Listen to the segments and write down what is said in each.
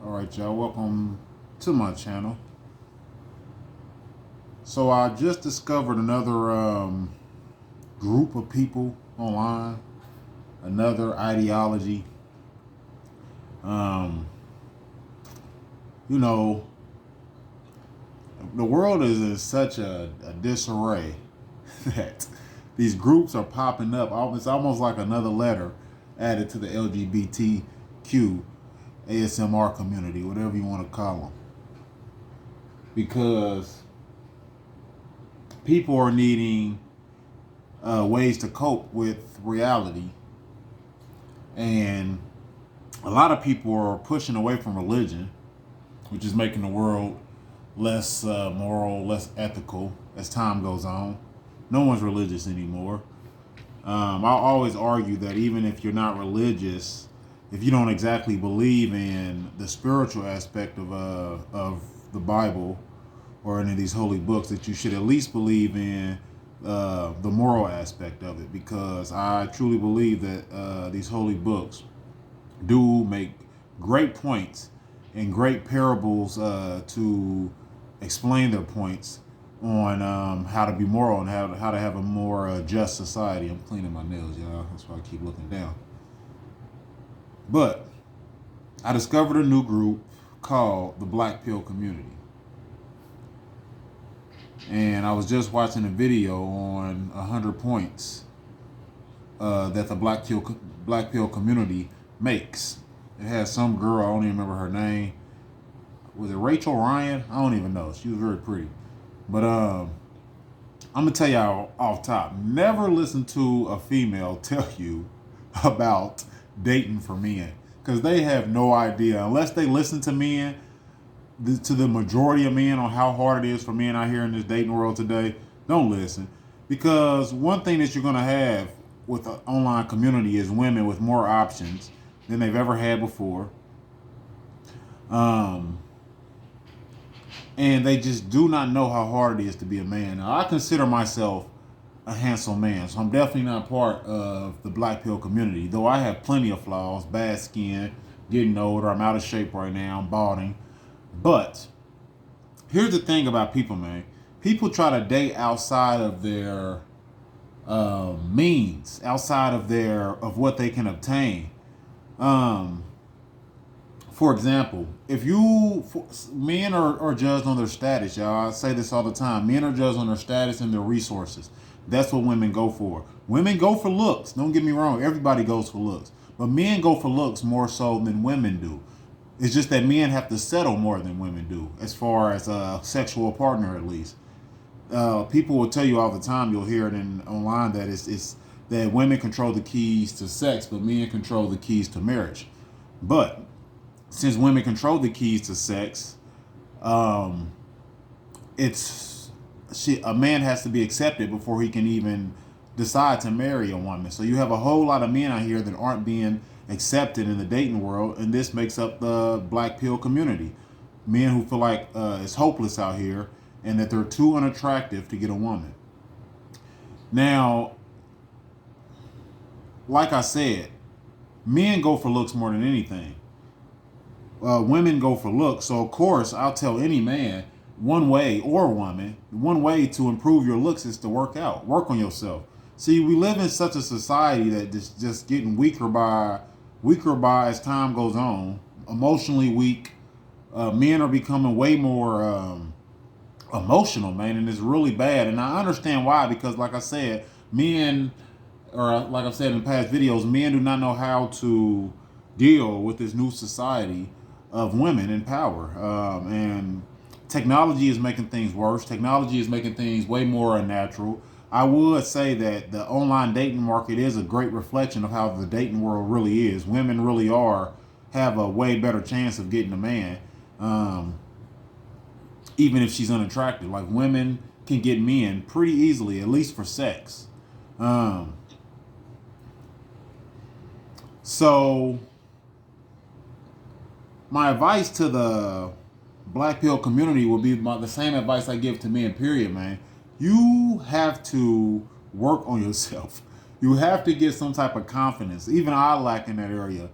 Alright, y'all, welcome to my channel. So I just discovered another group of people online, another ideology. Um, you know, the world is in such a disarray that these groups are popping up. It's almost like another letter added to the LGBTQ ASMR community, whatever you want to call them. Because people are needing ways to cope with reality. And a lot of people are pushing away from religion, which is making the world less moral, less ethical as time goes on. No one's religious anymore. I always argue that even if you're not religious, if you don't exactly believe in the spiritual aspect of the Bible or any of these holy books, that you should at least believe in the moral aspect of it, because I truly believe that these holy books do make great points and great parables to explain their points on how to be moral and how to have a more just society. I'm cleaning my nails, y'all. That's why I keep looking down. But I discovered a new group called the Black Pill Community. And I was just watching a video on 100 points that the Black Pill community makes. It has some girl, I don't even remember her name. Was it Rachel Ryan? I don't even know. She was very pretty. But I'm gonna tell y'all off top: never listen to a female tell you about dating for men, because they have no idea unless they listen to men, to the majority of men, on how hard it is for men out here in this dating world today. Don't listen, because one thing that you're gonna have with an online community is women with more options than they've ever had before. Um, and they just do not know how hard it is to be a man. Now, I consider myself a handsome man, so I'm definitely not part of the Black Pill community, though I have plenty of flaws: bad skin, getting older, I'm out of shape right now, I'm balding. But here's the thing about people, man. People try to date outside of their means, outside of what they can obtain. Um, for example, if men are judged on their status, y'all. I say this all the time. Men are judged on their status and their resources. That's what women go for. Women go for looks. Don't get me wrong. Everybody goes for looks. But men go for looks more so than women do. It's just that men have to settle more than women do, as far as a sexual partner, at least. People will tell you all the time. You'll hear it online that it's that women control the keys to sex, but men control the keys to marriage. But since women control the keys to sex, um, a man has to be accepted before he can even decide to marry a woman. So you have a whole lot of men out here that aren't being accepted in the dating world, and this makes up the Black Pill community. Men who feel like it's hopeless out here and that they're too unattractive to get a woman. Now, like I said, men go for looks more than anything. Women go for looks. So, of course, I'll tell any man, one way, or woman, one way to improve your looks is to work out, work on yourself. See, we live in such a society that is just getting weaker by as time goes on. Emotionally weak. Men are becoming way more emotional, man, and it's really bad. And I understand why, because, like I said, men, or like I've said in past videos, men do not know how to deal with this new society of women in power. And technology is making things worse. Technology is making things way more unnatural. I would say that the online dating market is a great reflection of how the dating world really is. Women really have a way better chance of getting a man, even if she's unattractive. Like, women can get men pretty easily, at least for sex. So my advice to the Black Pill community will be the same advice I give to men, period, man. You have to work on yourself. You have to get some type of confidence. Even I lack in that area.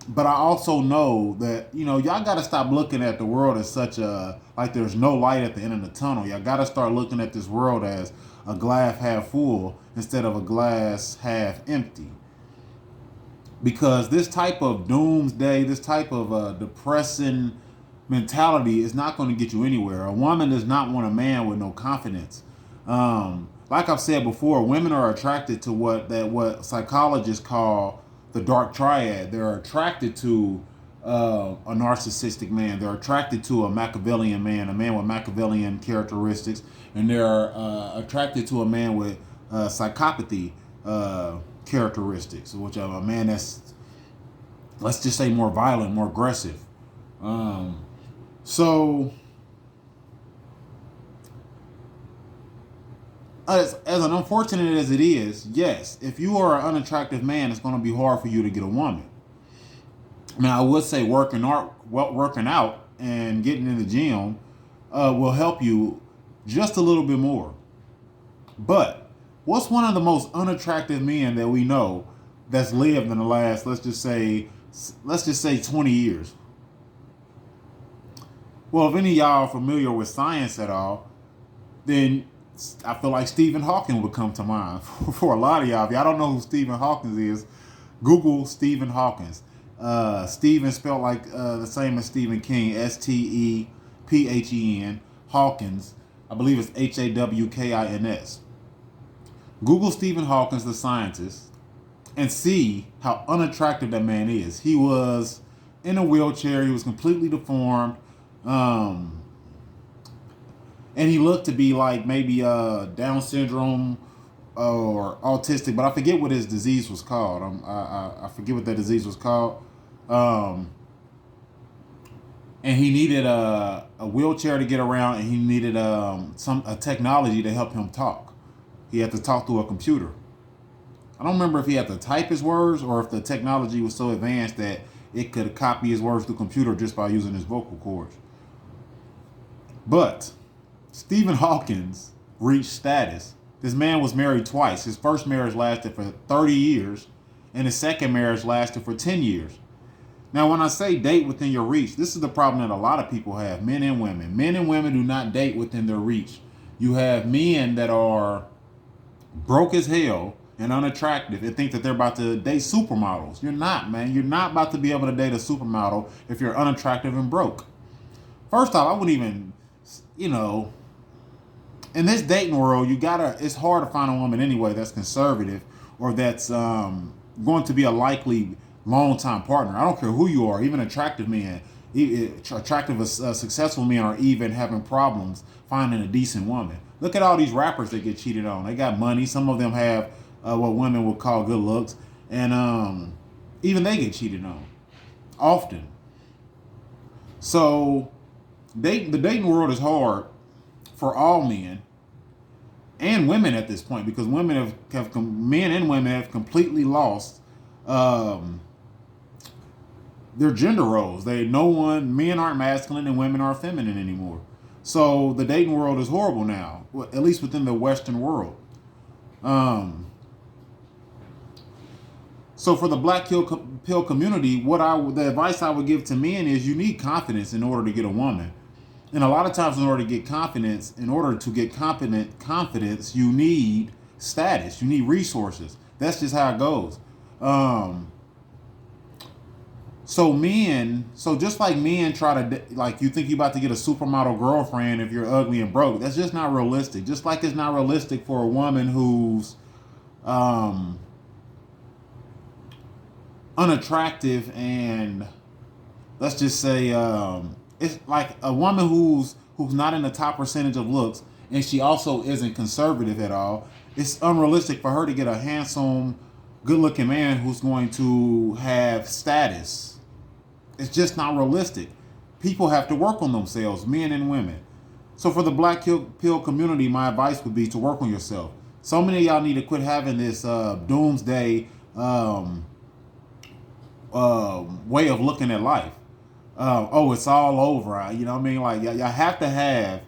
But I also know that, y'all got to stop looking at the world as such like there's no light at the end of the tunnel. Y'all got to start looking at this world as a glass half full instead of a glass half empty. Because this type of doomsday, this type of depressing mentality is not going to get you anywhere. A woman does not want a man with no confidence. Like I've said before, women are attracted to what psychologists call the dark triad. They're attracted to a narcissistic man. They're attracted to a Machiavellian man, a man with Machiavellian characteristics, and they're attracted to a man with psychopathy characteristics, which are a man that's, let's just say, more violent, more aggressive. So, as an unfortunate as it is, yes, if you are an unattractive man, it's going to be hard for you to get a woman. Now, I would say working out and getting in the gym will help you just a little bit more. But what's one of the most unattractive men that we know that's lived in the last, let's just say 20 years? Well, if any of y'all are familiar with science at all, then I feel like Stephen Hawking would come to mind for a lot of y'all. If y'all don't know who Stephen Hawking is, Google Stephen Hawking. Stephen spelled like the same as Stephen King, Stephen. Hawkins, I believe it's Hawkins. Google Stephen Hawking, the scientist, and see how unattractive that man is. He was in a wheelchair. He was completely deformed. And he looked to be like maybe Down syndrome or autistic, but I forget what his disease was called. I forget what that disease was called. And he needed a wheelchair to get around, and he needed a technology to help him talk. He had to talk through a computer. I don't remember if he had to type his words or if the technology was so advanced that it could copy his words through computer just by using his vocal cords. But Stephen Hawkins reached status. This man was married twice. His first marriage lasted for 30 years, and his second marriage lasted for 10 years. Now, when I say date within your reach, this is the problem that a lot of people have, men and women. Men and women do not date within their reach. You have men that are broke as hell and unattractive and think that they're about to date supermodels. You're not, man. You're not about to be able to date a supermodel if you're unattractive and broke. First off, I wouldn't even, in this dating world, it's hard to find a woman anyway that's conservative or that's going to be a likely long-time partner. I don't care who you are, even attractive men, successful men are even having problems finding a decent woman. Look at all these rappers that get cheated on. They got money. Some of them have what women would call good looks. And even they get cheated on often. So the dating world is hard for all men and women at this point, because men and women have completely lost their gender roles. Men aren't masculine and women aren't feminine anymore. So the dating world is horrible now, at least within the Western world. So for the black pill community, the advice I would give to men is you need confidence in order to get a woman. And a lot of times in order to get confidence, you need status. You need resources. That's just how it goes. So just like men try to, like, you think you're about to get a supermodel girlfriend if you're ugly and broke. That's just not realistic. Just like it's not realistic for a woman who's unattractive and, let's just say, it's like a woman who's not in the top percentage of looks and she also isn't conservative at all. It's unrealistic for her to get a handsome, good-looking man who's going to have status. It's just not realistic. People have to work on themselves, men and women. So for the black pill community, my advice would be to work on yourself. So many of y'all need to quit having this doomsday way of looking at life. It's all over. You know what I mean? Like, y'all have to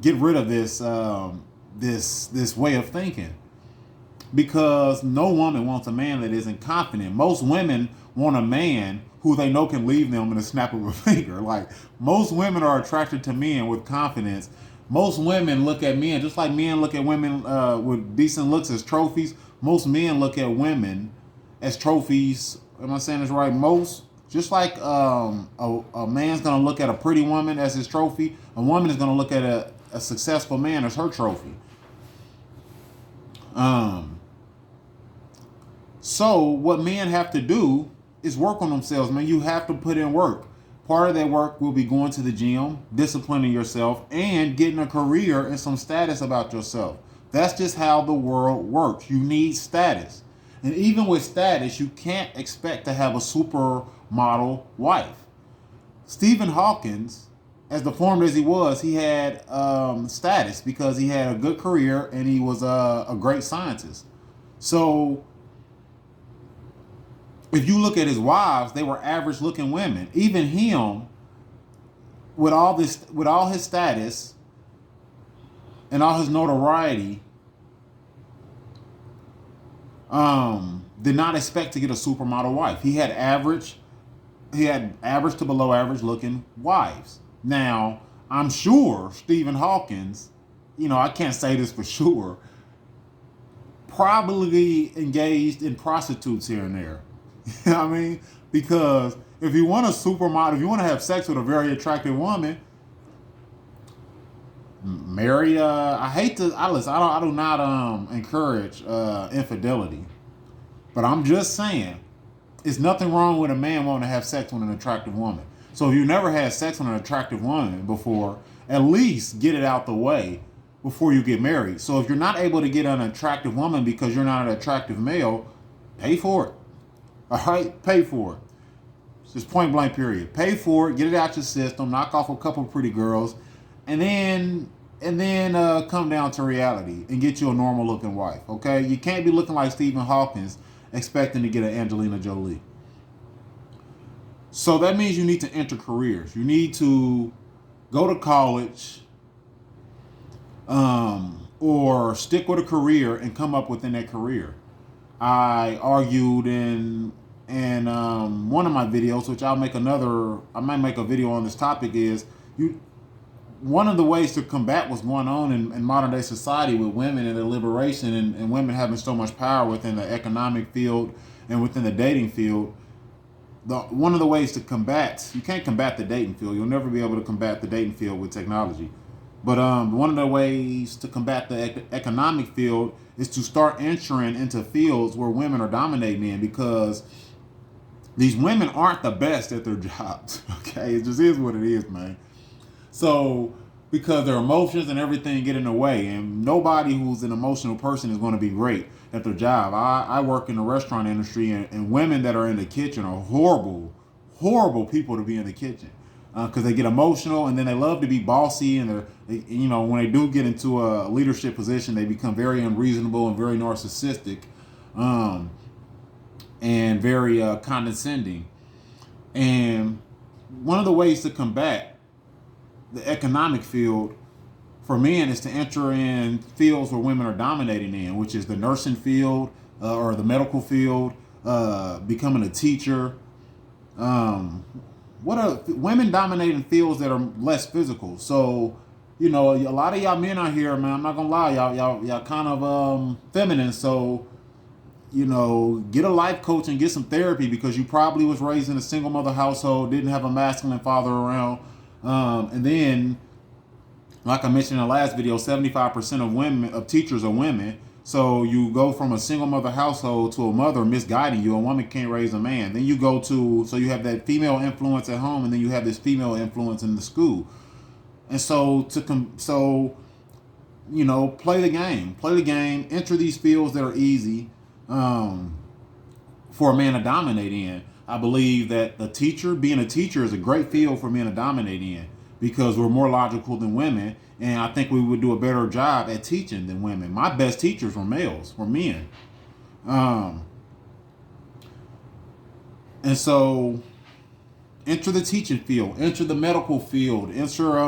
get rid of this this way of thinking. because no woman wants a man that isn't confident. Most women want a man who they know can leave them in a snap of a finger. Like, most women are attracted to men with confidence. Most women look at men just like men look at women with decent looks as trophies. Most men look at women as trophies. Am I saying this right? Most, just like a man's gonna look at a pretty woman as his trophy, a woman is gonna look at a successful man as her trophy. Um, So what men have to do is work on themselves, man. You have to put in work. Part of that work will be going to the gym, disciplining yourself, and getting a career and some status about yourself. That's just how the world works. You need status. And even with status, you can't expect to have a supermodel wife. Stephen Hawkins, as deformed as he was, he had status because he had a good career and he was a great scientist. So if you look at his wives, they were average looking women. Even him, with all his status and all his notoriety, did not expect to get a supermodel wife. He had average to below average looking wives. Now, I'm sure Stephen Hawkins, I can't say this for sure, probably engaged in prostitutes here and there. You know what I mean? Because if you want a supermodel, if you want to have sex with a very attractive woman, marry. I hate to. I do not encourage infidelity, but I'm just saying, it's nothing wrong with a man wanting to have sex with an attractive woman. So if you never had sex with an attractive woman before, at least get it out the way before you get married. So if you're not able to get an attractive woman because you're not an attractive male, pay for it. All right, pay for it. Just point blank period. Pay for it, get it out your system, knock off a couple of pretty girls, and then come down to reality and get you a normal looking wife. Okay, you can't be looking like Stephen Hawkins expecting to get an Angelina Jolie. So that means you need to enter careers. You need to go to college, or stick with a career and come up within that career. I argued in one of my videos, which I might make a video on this topic, is one of the ways to combat what's going on in modern day society with women and their liberation and women having so much power within the economic field and within the dating field. One of the ways to combat, you can't combat the dating field. You'll never be able to combat the dating field with technology. But one of the ways to combat the economic field is to start entering into fields where women are dominating in, because these women aren't the best at their jobs. Okay, it just is what it is, man. So because their emotions and everything get in the way, and nobody who's an emotional person is going to be great at their job. I work in the restaurant industry, and women that are in the kitchen are horrible people to be in the kitchen. Because they get emotional and then they love to be bossy, and when they do get into a leadership position, they become very unreasonable and very narcissistic, and very condescending. And one of the ways to combat the economic field for men is to enter in fields where women are dominating in, which is the nursing field, or the medical field, becoming a teacher. What are women dominating fields that are less physical? So, a lot of y'all men out here, man, I'm not gonna lie, y'all kind of feminine. So, get a life coach and get some therapy, because you probably was raised in a single mother household, didn't have a masculine father around, and then, like I mentioned in the last video, 75% of teachers are women. So you go from a single mother household to a mother misguiding you. A woman can't raise a man. Then you so you have that female influence at home, and then you have this female influence in the school. And so play the game, enter these fields that are easy for a man to dominate in. I believe that being a teacher is a great field for men to dominate in, because we're more logical than women, and I think we would do a better job at teaching than women. My best teachers were men. And so enter the teaching field, enter the medical field, enter,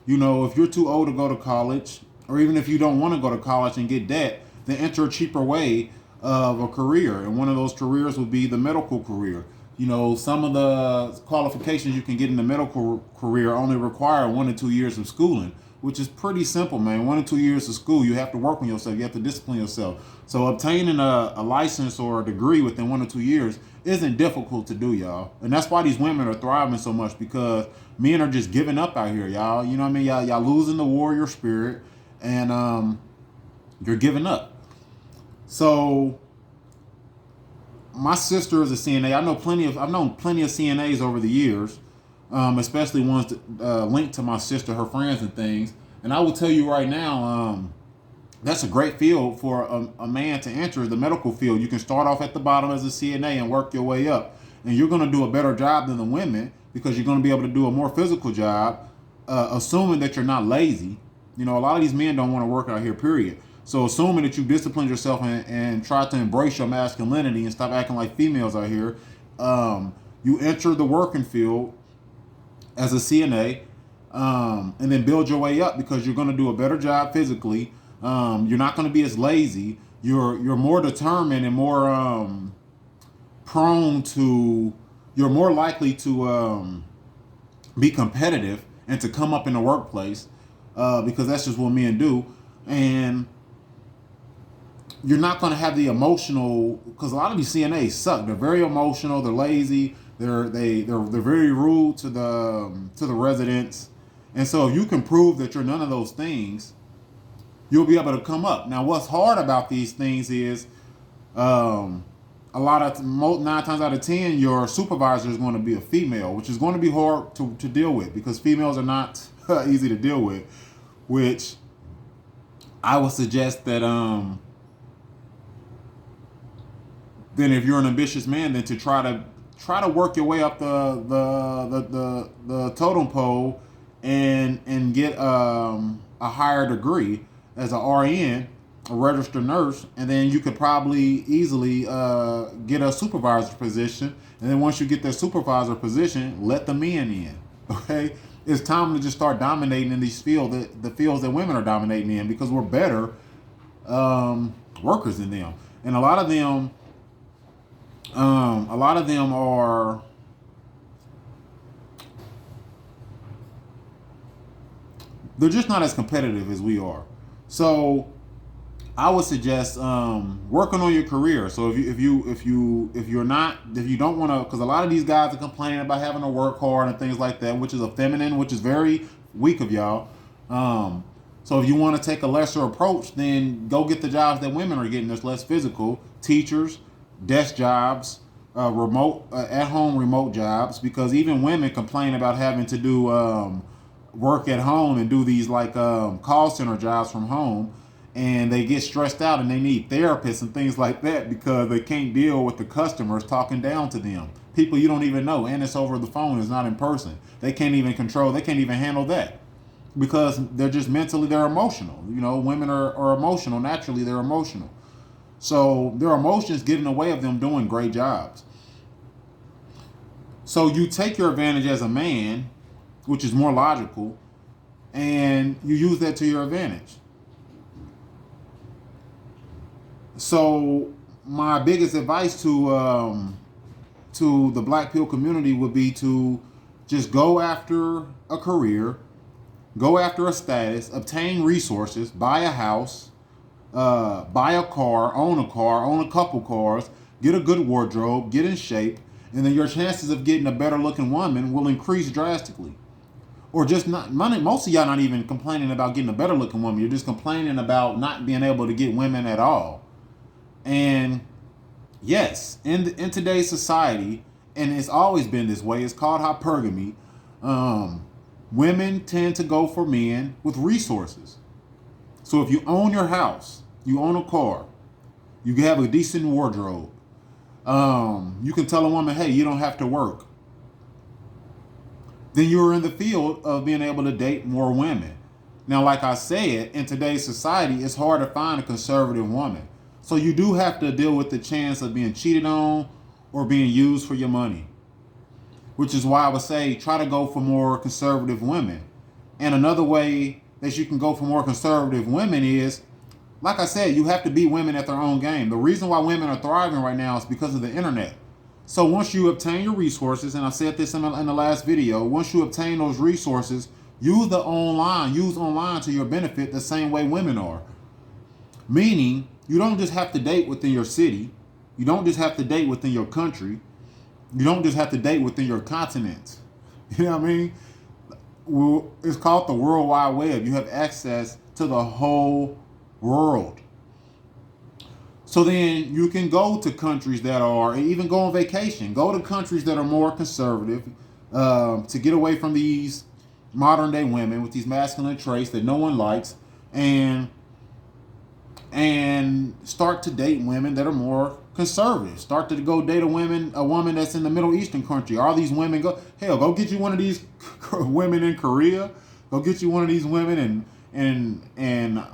if you're too old to go to college, or even if you don't want to go to college and get debt, then enter a cheaper way of a career. And one of those careers would be the medical career. You know, some of the qualifications you can get in the medical career only require 1 to 2 years of schooling, which is pretty simple, man. 1 to 2 years of school, you have to work on yourself, you have to discipline yourself. So obtaining a license or a degree within 1 to 2 years isn't difficult to do, y'all. And that's why these women are thriving so much, because men are just giving up out here, y'all. You know what I mean? Y'all losing the warrior spirit, and you're giving up. So my sister is a CNA. I've known plenty of CNAs over the years, especially ones that linked to my sister, her friends and things. And I will tell you right now, that's a great field for a man to enter, the medical field. You can start off at the bottom as a CNA and work your way up. And you're going to do a better job than the women, because you're going to be able to do a more physical job, assuming that you're not lazy. You know, a lot of these men don't want to work out here, period. So assuming that you disciplined yourself and try to embrace your masculinity and stop acting like females out here, you enter the working field as a CNA, and then build your way up, because you're going to do a better job physically. You're not going to be as lazy. You're more determined and more prone to. You're more likely to be competitive and to come up in the workplace, because that's just what men do. And you're not going to have the emotional, because a lot of these CNAs suck. They're very emotional. They're lazy. They're very rude to the residents. And so if you can prove that you're none of those things, you'll be able to come up. Now, what's hard about these things is, a lot of 9 times out of 10, your supervisor is going to be a female, which is going to be hard to deal with, because females are not easy to deal with. Which I would suggest that then if you're an ambitious man, then to try to work your way up the totem pole and get a higher degree as a RN, a registered nurse, and then you could probably easily get a supervisor position. And then once you get that supervisor position, let the men in. Okay, it's time to just start dominating in these fields, the fields that women are dominating in, because we're better workers than them. And a lot of them are. They're just not as competitive as we are. So I would suggest working on your career. So if you don't want to, because a lot of these guys are complaining about having to work hard and things like that, which is feminine, which is very weak of y'all. So if you want to take a lesser approach, then go get the jobs that women are getting that's less physical: teachers, desk jobs, remote at-home remote jobs. Because even women complain about having to do work at home and do these like call center jobs from home. And they get stressed out and they need therapists and things like that, because they can't deal with the customers talking down to them. People you don't even know, and it's over the phone, it's not in person. They can't even handle that, because they're emotional. You know, women are emotional. Naturally, they're emotional. So their emotions get in the way of them doing great jobs. So you take your advantage as a man, which is more logical, and you use that to your advantage. So my biggest advice to the black pill community would be to just go after a career, go after a status, obtain resources, buy a house, buy a car, own a couple cars, get a good wardrobe, get in shape, and then your chances of getting a better looking woman will increase drastically. Or just not money. Most of y'all not even complaining about getting a better looking woman. You're just complaining about not being able to get women at all. And yes, in today's society, and it's always been this way, it's called hypergamy. Women tend to go for men with resources. So if you own your house, you own a car, you have a decent wardrobe, you can tell a woman, hey, you don't have to work. Then you're in the field of being able to date more women. Now, like I said, in today's society, it's hard to find a conservative woman. So you do have to deal with the chance of being cheated on or being used for your money. Which is why I would say try to go for more conservative women. And another way that you can go for more conservative women is like I said, you have to beat women at their own game. The reason why women are thriving right now is because of the internet. So once you obtain your resources, and I said this in the last video, once you obtain those resources, use online to your benefit the same way women are. Meaning, you don't just have to date within your city. You don't just have to date within your country. You don't just have to date within your continent. You know what I mean? Well, it's called the World Wide Web. You have access to the whole world. So then you can go to countries that are, even go on vacation, go to countries that are more conservative, to get away from these modern day women with these masculine traits that no one likes, and start to date women that are more conservative. Start to go date a woman that's in the Middle Eastern country. All these women go get you one of these women in Korea. Go get you one of these women in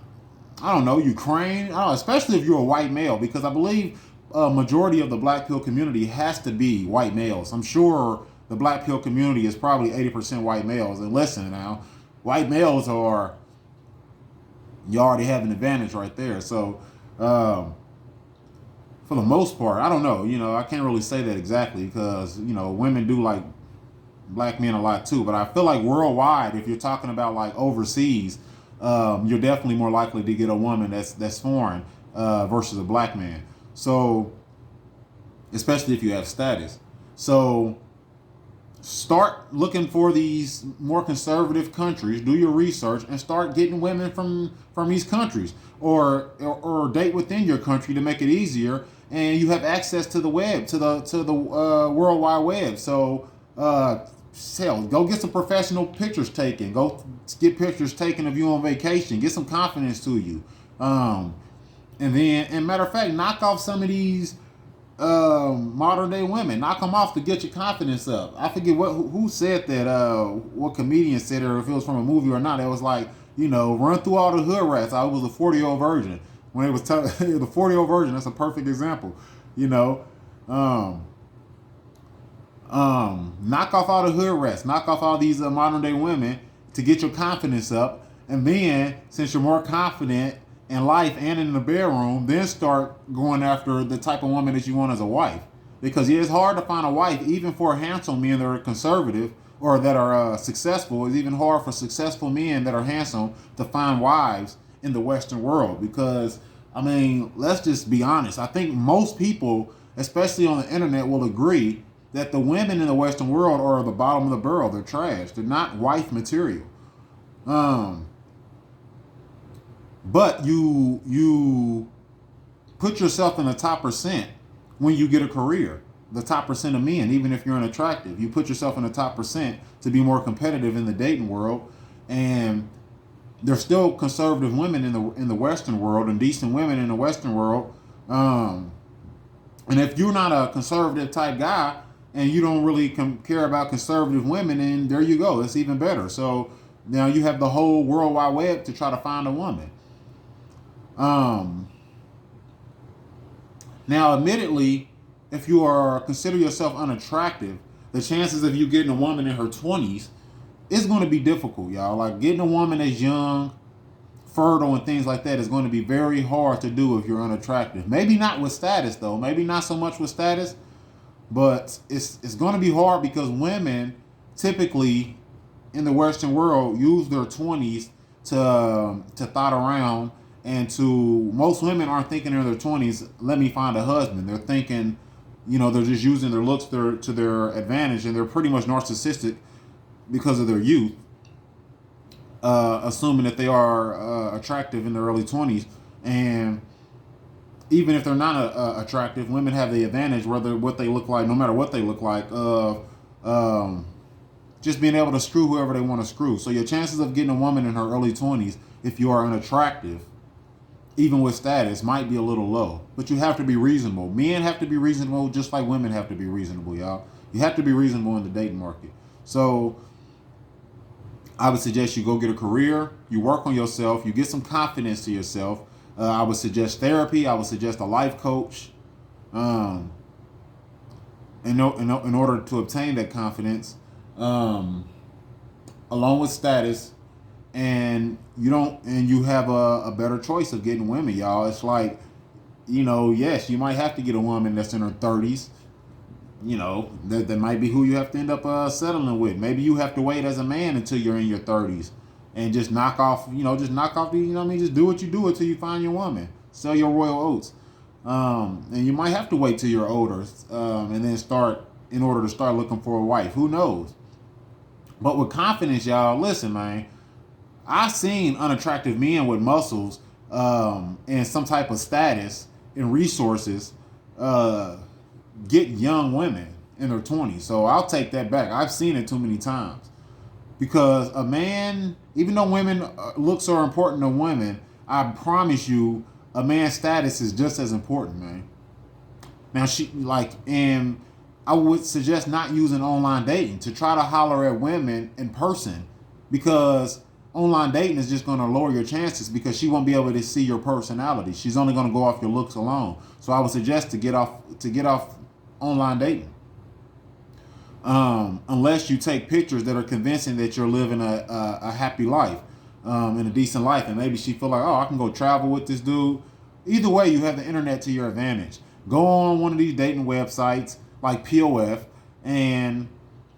I don't know, Ukraine. I don't know, especially if you're a white male, because I believe a majority of the black pill community has to be white males. I'm sure the black pill community is probably 80% white males. And listen now, white males are, you already have an advantage right there. So for the most part, I don't know, I can't really say that exactly, because, women do like black men a lot too. But I feel like worldwide, if you're talking about like overseas, you're definitely more likely to get a woman that's foreign versus a black man. So, especially if you have status. So, start looking for these more conservative countries. Do your research and start getting women from these countries, or date within your country to make it easier. And you have access to the web, to the World Wide Web. So, go get some professional pictures taken. Go get pictures taken of you on vacation. Get some confidence to you. And matter of fact, knock off some of these modern day women. Knock them off to get your confidence up. I forget who said that. What comedian said it, or if it was from a movie or not. It was like, run through all the hood rats. I was a 40-year-old virgin. When it was the 40-year-old virgin, that's a perfect example. Knock off all the hood rats, knock off all these modern day women to get your confidence up. And then, since you're more confident in life and in the bedroom, then start going after the type of woman that you want as a wife. Because it's hard to find a wife, even for handsome men that are conservative or that are successful. It's even hard for successful men that are handsome to find wives in the Western world. Because, let's just be honest. I think most people, especially on the internet, will agree that the women in the Western world are the bottom of the barrel. They're trash. They're not wife material. But you put yourself in the top percent when you get a career. The top percent of men, even if you're unattractive, you put yourself in the top percent to be more competitive in the dating world. And there's still conservative women in the Western world, and decent women in the Western world. And if you're not a conservative type guy, and you don't really care about conservative women, and there you go. It's even better. So now you have the whole World Wide Web to try to find a woman. Now, admittedly, if you consider yourself unattractive, the chances of you getting a woman in her 20s is going to be difficult, y'all. Like, getting a woman that's young, fertile, and things like that is going to be very hard to do if you're unattractive. Maybe not with status, though. Maybe not so much with status. But it's going to be hard, because women typically in the Western world use their 20s to thought around, and most women aren't thinking in their 20s, let me find a husband. They're thinking, they're just using their looks to their advantage, and they're pretty much narcissistic because of their youth, assuming that they are attractive in their early 20s. And even if they're not attractive, women have the advantage, what they look like, no matter what they look like, of just being able to screw whoever they want to screw. So your chances of getting a woman in her early 20s, if you are unattractive, even with status, might be a little low. But you have to be reasonable. Men have to be reasonable, just like women have to be reasonable, y'all. You have to be reasonable in the dating market. So I would suggest you go get a career, you work on yourself, you get some confidence to yourself. I would suggest therapy. I would suggest a life coach. In order to obtain that confidence, along with status, and you have a better choice of getting women, y'all. It's like, yes, you might have to get a woman that's in her 30s. That might be who you have to end up settling with. Maybe you have to wait as a man until you're in your 30s and just knock off, the, just do what you do until you find your woman. Sell your royal oats. And you might have to wait till you're older, and then in order to start looking for a wife. Who knows? But with confidence, y'all, listen, man, I've seen unattractive men with muscles, and some type of status and resources, get young women in their 20s. So I'll take that back. I've seen it too many times. Because a man, even though women looks are important to women, I promise you, a man's status is just as important, man. Now and I would suggest not using online dating to try to holler at women in person, because online dating is just going to lower your chances, because she won't be able to see your personality. She's only going to go off your looks alone. So I would suggest to get off online dating. Unless you take pictures that are convincing that you're living a happy life, and a decent life, and maybe she feel like, oh, I can go travel with this dude. Either way, you have the internet to your advantage. Go on one of these dating websites like POF and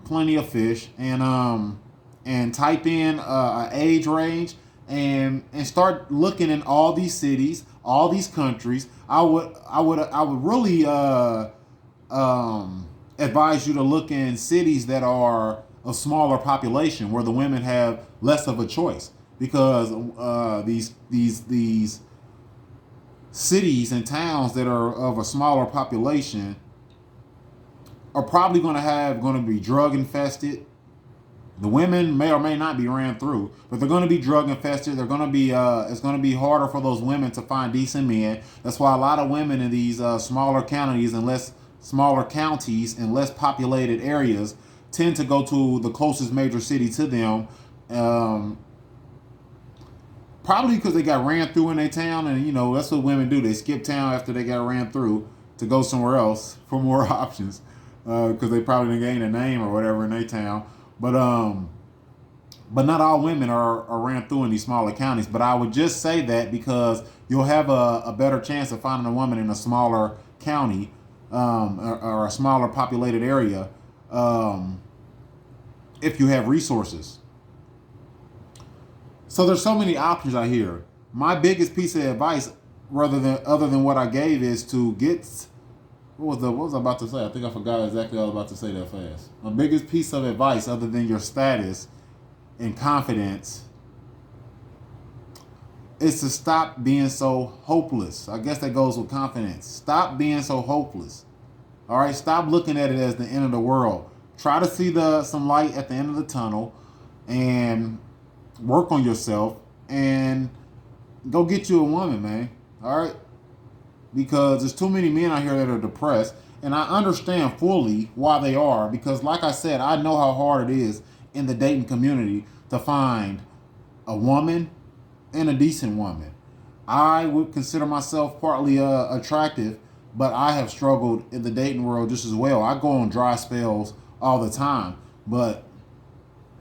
Plenty of Fish, and type in an age range, and start looking in all these cities, all these countries. I would really advise you to look in cities that are a smaller population, where the women have less of a choice, because these cities and towns that are of a smaller population are probably going to be drug infested. The women may or may not be ran through, but they're going to be drug infested. They're going to be it's going to be harder for those women to find decent men. That's why a lot of women in these smaller counties and less populated areas tend to go to the closest major city to them. Probably because they got ran through in their town, and that's what women do. They skip town after they got ran through to go somewhere else for more options, because they probably didn't gain a name or whatever in their town. But not all women are ran through in these smaller counties. But I would just say that because you'll have a better chance of finding a woman in a smaller county, or a smaller populated area, if you have resources. So there's so many options out here. My biggest piece of advice, other than what I gave, is to get. What was I about to say? I think I forgot exactly what I was about to say that fast. My biggest piece of advice, other than your status and confidence, is to stop being so hopeless. I guess that goes with confidence. Stop being so hopeless. All right, stop looking at it as the end of the world. Try to see some light at the end of the tunnel, and work on yourself, and go get you a woman, man. All right? Because there's too many men out here that are depressed, and I understand fully why they are, because like I said, I know how hard it is in the dating community to find a woman and a decent woman. I would consider myself partly attractive, but I have struggled in the dating world just as well. I go on dry spells all the time, but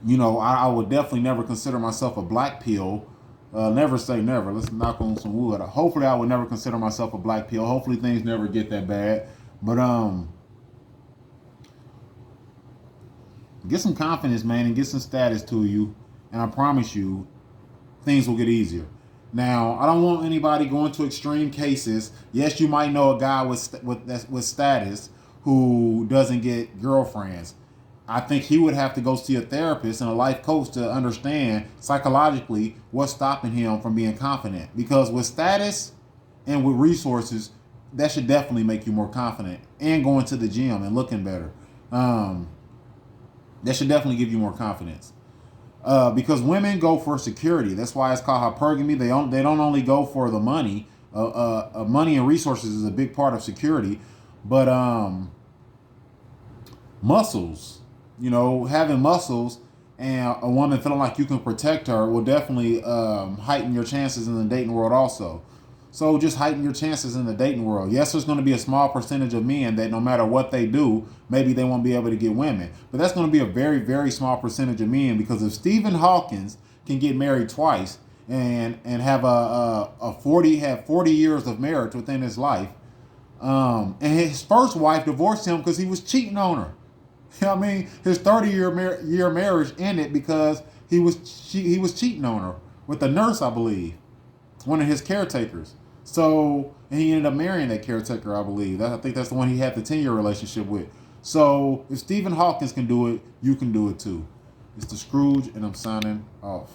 I would definitely never consider myself a black pill. Never say never. Let's knock on some wood. Hopefully, I would never consider myself a black pill. Hopefully, things never get that bad. But get some confidence, man, and get some status to you, and I promise you, things will get easier. Now, I don't want anybody going to extreme cases. Yes, you might know a guy with status who doesn't get girlfriends. I think he would have to go see a therapist and a life coach to understand psychologically what's stopping him from being confident. Because with status and with resources, that should definitely make you more confident, and going to the gym and looking better. That should definitely give you more confidence. Because women go for security. That's why it's called hypergamy. They don't only go for the money. Money and resources is a big part of security, but muscles. Having muscles and a woman feeling like you can protect her will definitely heighten your chances in the dating world also. So just heighten your chances in the dating world. Yes, there's going to be a small percentage of men that no matter what they do, maybe they won't be able to get women. But that's going to be a very, very small percentage of men, because if Stephen Hawkins can get married twice and have a 40 years of marriage within his life. And his first wife divorced him because he was cheating on her. You know what I mean? His 30-year marriage ended because he was cheating on her with a nurse, I believe, one of his caretakers. So, and he ended up marrying that caretaker, I believe. I think that's the one he had the 10-year relationship with. So, if Stephen Hawkins can do it, you can do it too. It's the Scrooge, and I'm signing off.